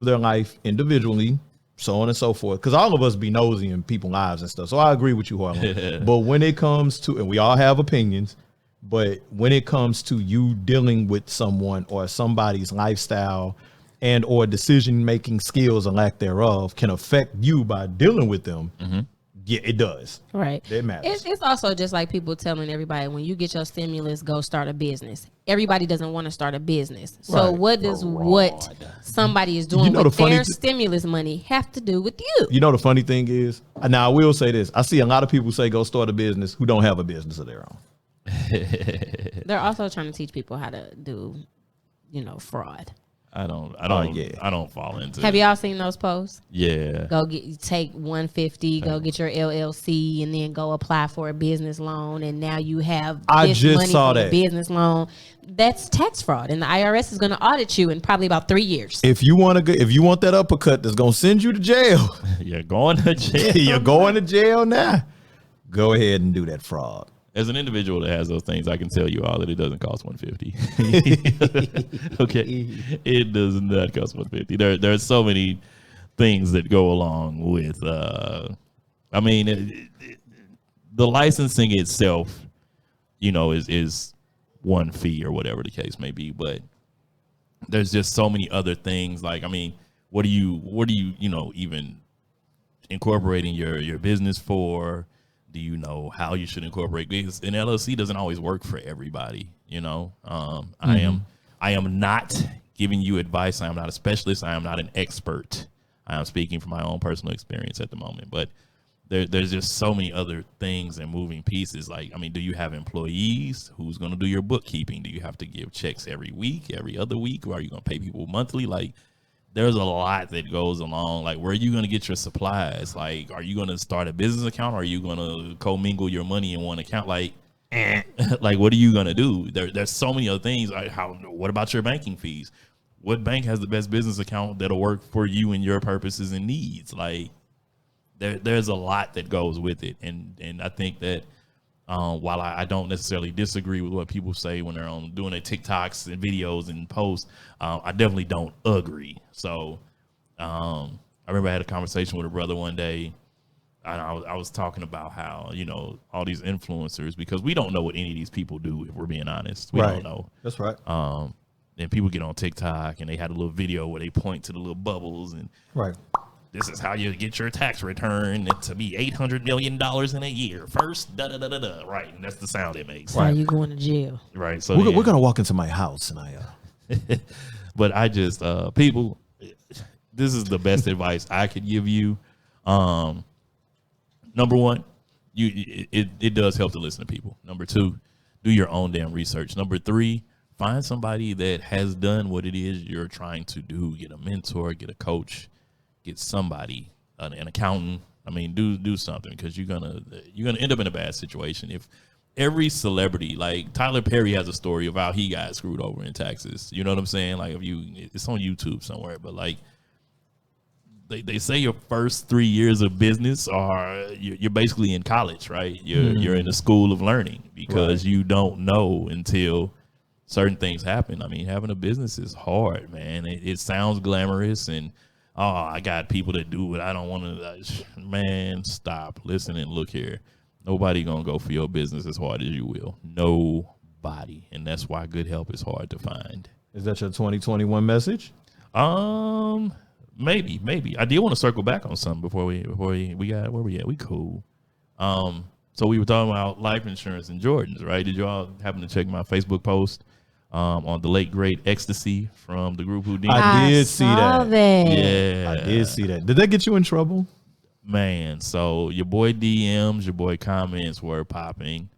their life individually, so on and so forth. Because all of us be nosy in people's lives and stuff. So I agree with you, Harlan. But when it comes to, and we all have opinions, but when it comes to you dealing with someone or somebody's lifestyle and or decision-making skills or lack thereof can affect you by dealing with them, yeah, it does. Right. It matters. It's also just like people telling everybody, when you get your stimulus, go start a business. Everybody doesn't want to start a business. So what does what somebody is doing with their stimulus money have to do with you? You know, the funny thing is, now I will say this. I see a lot of people say go start a business who don't have a business of their own. They're also trying to teach people how to do, fraud. I don't fall into. Have y'all seen those posts? Yeah. Take $150, go get your LLC, and then go apply for a business loan, and now you have this money for a business loan. That's tax fraud, and the IRS is going to audit you in probably about 3 years. If you want that uppercut that's going to send you to jail, you're going to jail. You're going to jail now. Go ahead and do that fraud. As an individual that has those things, I can tell you all that it doesn't cost $150. Okay, it does not cost $150. There are so many things that go along with. The licensing itself, is one fee or whatever the case may be. But there's just so many other things. Like, what are you even incorporating your business for? Do you know how you should incorporate? Because an LLC doesn't always work for everybody. I am not giving you advice. I am not a specialist. I am not an expert. I am speaking from my own personal experience at the moment. But there's just so many other things and moving pieces. Like, do you have employees? Who's going to do your bookkeeping? Do you have to give checks every week, every other week? Or are you going to pay people monthly? Like, there's a lot that goes along. Like, where are you going to get your supplies? Like, are you going to start a business account? Or are you going to commingle your money in one account? Like, like, what are you going to do? There's so many other things. Like, what about your banking fees? What bank has the best business account that'll work for you and your purposes and needs? Like, there's a lot that goes with it. And I think that while I don't necessarily disagree with what people say when they're doing their TikToks and videos and posts, I definitely don't agree. So I remember I had a conversation with a brother one day, and I was talking about how, all these influencers, because we don't know what any of these people do, if we're being honest. We don't know. That's right. And people get on TikTok and they had a little video where they point to the little bubbles and this is how you get your tax return to be $800 million in a year. First, da-da-da-da-da. Right. And that's the sound it makes. Why are you going to jail? Right. So we're going to walk into my house and but I just, people, this is the best advice I could give you. Number one, it does help to listen to people. Number two, do your own damn research. Number three, find somebody that has done what it is you're trying to do. Get a mentor, get a coach, get somebody, an accountant. Do something, because you're gonna end up in a bad situation. If every celebrity, like Tyler Perry has a story of how he got screwed over in taxes. You know what I'm saying? Like, it's on YouTube somewhere, but like they say your first 3 years of business you're basically in college, right? You're in the school of learning, because you don't know until certain things happen. Having a business is hard, man. It sounds glamorous and, I got people that do it. I don't want to. Man, stop. Listen and look here. Nobody going to go for your business as hard as you will. Nobody. And that's why good help is hard to find. Is that your 2021 message? Maybe. I did want to circle back on something before we got where we at. We cool. So we were talking about life insurance and Jordans, right? Did you all happen to check my Facebook post on the late great Ecstasy from the group Whodini? I did see that. Yeah, I did see that. Did that get you in trouble? Man, so your boy DMs, your boy comments were popping.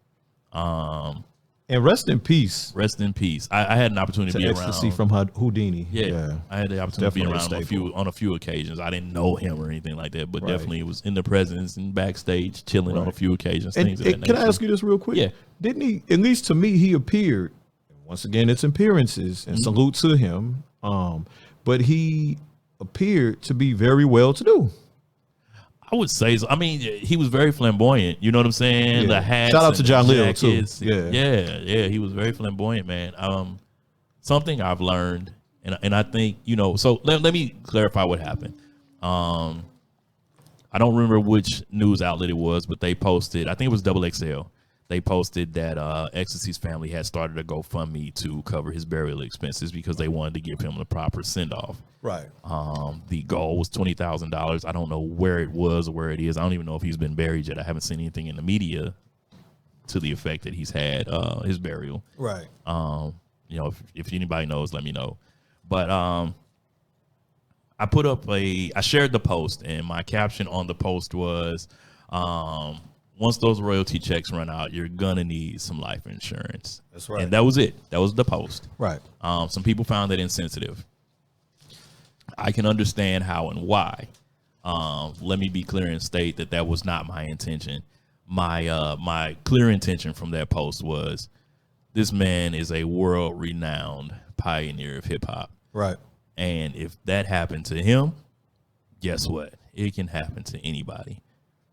And rest in peace. Rest in peace. I had an opportunity to be Ecstasy around. from Whodini. Yeah, I had the opportunity to be around on a few occasions. I didn't know him or anything like that, but definitely was in the presence and backstage chilling on a few occasions. Things of that nature. Can I ask you this real quick? Yeah. Didn't he, at least to me, he appeared, once again, it's appearances, and salute to him, but he appeared to be very well-to-do. I would say so. He was very flamboyant. You know what I'm saying? The hats. Shout out to John Lil too. Yeah. He was very flamboyant, man. Something I've learned And I think, so let me clarify what happened. I don't remember which news outlet it was, but they posted, I think it was XXL. They posted that Ecstasy's family had started a GoFundMe to cover his burial expenses because they wanted to give him the proper send-off. Right. The goal was $20,000. I don't know where it was or where it is. I don't even know if he's been buried yet. I haven't seen anything in the media to the effect that he's had his burial. Right. If anybody knows, let me know. But I shared the post, and my caption on the post was, once those royalty checks run out, you're gonna need some life insurance. That's right. And that was it. That was the post. Right. Some people found that insensitive. I can understand how and why. Let me be clear and state that was not my intention. My clear intention from that post was, this man is a world-renowned pioneer of hip-hop. Right. And if that happened to him, guess what? It can happen to anybody.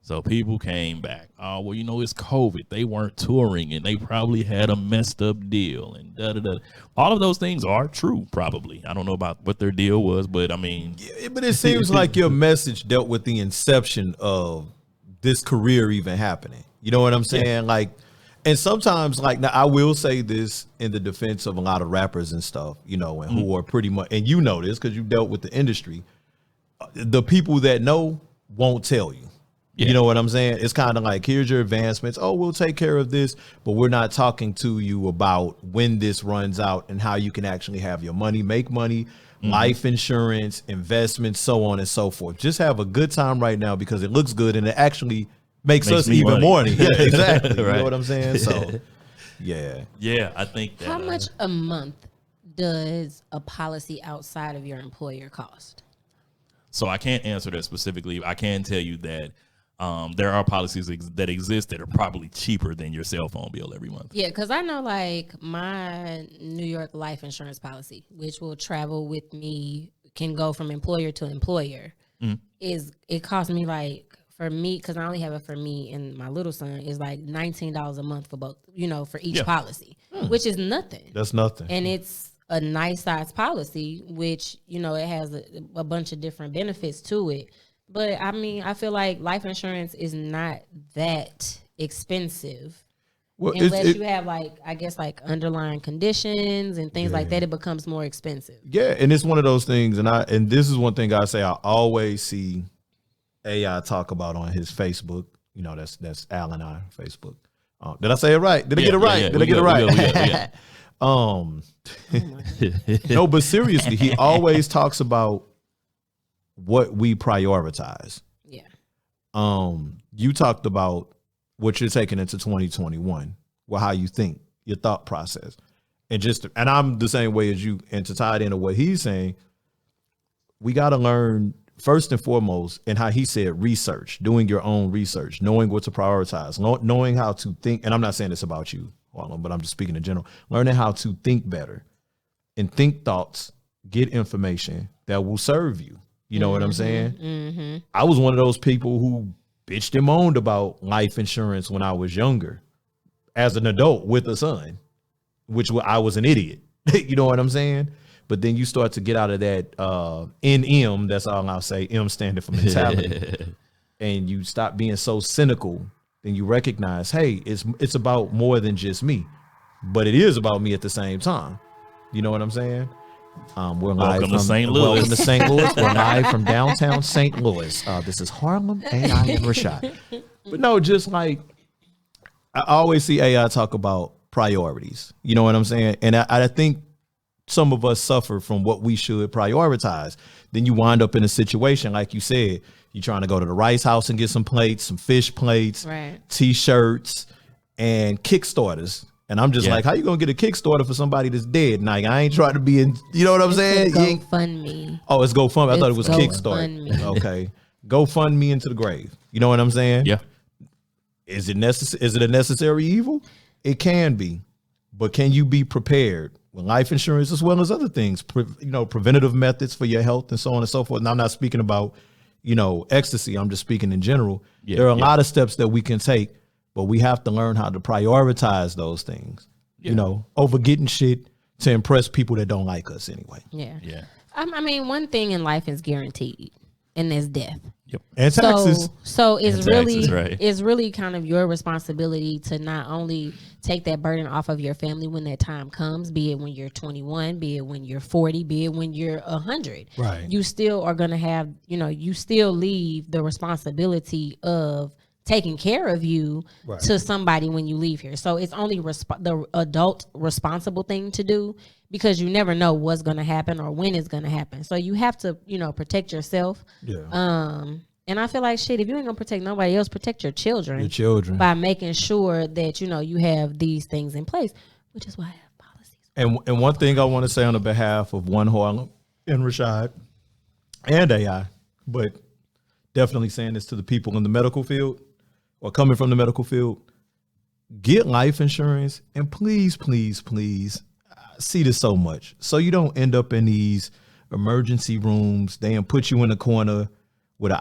So people came back. Oh, well, it's COVID. They weren't touring, and they probably had a messed up deal, and da-da-da. All of those things are true, probably. I don't know about what their deal was, but I mean. Yeah, but it seems like your message dealt with the inception of this career even happening. You know what I'm saying? Yeah. Like, and sometimes, like, now I will say this in the defense of a lot of rappers and stuff, and who are pretty much, and you know this because you dealt with the industry, the people that know won't tell you. Yeah. You know what I'm saying? It's kind of like, here's your advancements. Oh, we'll take care of this, but we're not talking to you about when this runs out and how you can actually have your money, make money, life insurance, investments, so on and so forth. Just have a good time right now because it looks good and it actually makes us even more money. Yeah, exactly. Right. You know what I'm saying? So, yeah. Yeah, I think that. How much a month does a policy outside of your employer cost? So I can't answer that specifically. I can tell you that there are policies that exist that are probably cheaper than your cell phone bill every month. Yeah, because I know, like, my New York life insurance policy, which will travel with me, can go from employer to employer, it costs me, like, for me, because I only have it for me and my little son, is like $19 a month for both, for each policy, which is nothing. That's nothing. And it's a nice size policy, which, it has a bunch of different benefits to it. But I mean, I feel like life insurance is not that expensive. Well, unless you have, like, I guess, like, underlying conditions and things like that, it becomes more expensive. Yeah, and it's one of those things, and this is one thing I say I always see AI talk about on his Facebook. That's Al and I Facebook. Did I say it right? Did I get it right? Did I get it right? No, but seriously, he always talks about what we prioritize. Yeah. You talked about what you're taking into 2021, how you think, your thought process. And I'm the same way as you, and to tie it into what he's saying, we got to learn first and foremost, and how he said, research, doing your own research, knowing what to prioritize, knowing how to think. And I'm not saying this about you, Harlem, but I'm just speaking in general, learning how to think better and think thoughts, get information that will serve you. You know what I'm saying? Mm-hmm. I was one of those people who bitched and moaned about life insurance when I was younger as an adult with a son, which I was an idiot. You know what I'm saying? But then you start to get out of that NM, that's all I'll say, M standing for mentality, and you stop being so cynical. Then you recognize, hey, it's about more than just me, but it is about me at the same time. You know what I'm saying? We're live from St. Louis. Welcome to St. Louis. We're live from downtown St. Louis. This is Harlem, AI, and Rashad. But no, just like I always see AI talk about priorities. You know what I'm saying? And I think some of us suffer from what we should prioritize. Then you wind up in a situation, like you said, you're trying to go to the Rice House and get some plates, some fish plates, right, T-shirts, and Kickstarters. And I'm just like, how you gonna get a Kickstarter for somebody that's dead? Like, I ain't trying to be in, you know what I'm saying? GoFundMe. Oh, it's GoFundMe. I thought it was Kickstarter. Okay. GoFundMe into the grave. You know what I'm saying? Yeah. Is it a necessary evil? It can be. But can you be prepared with life insurance as well as other things? Preventative methods for your health and so on and so forth. And I'm not speaking about, ecstasy. I'm just speaking in general. Yeah, there are a lot of steps that we can take, but we have to learn how to prioritize those things, over getting shit to impress people that don't like us anyway. Yeah. Yeah. I mean, one thing in life is guaranteed, and that's death. Yep. And taxes. So it's really taxes, right. it's really kind of your responsibility to not only take that burden off of your family when that time comes, be it when you're 21, be it when you're 40, be it when you're 100. Right. You still are going to have, you still leave the responsibility of taking care of you to somebody when you leave here. So it's only the adult responsible thing to do, because you never know what's going to happen or when it's going to happen. So you have to, protect yourself. Yeah. And I feel like, shit, if you ain't going to protect nobody else, protect your children. Your children. By making sure that, you have these things in place, which is why I have policies. And one thing I want to say on the behalf of One Harlem and Rashad and AI, but definitely saying this to the people in the medical field or coming from the medical field, get life insurance. And please, please, please, I see this so much, so you don't end up in these emergency rooms. They put you in a corner with an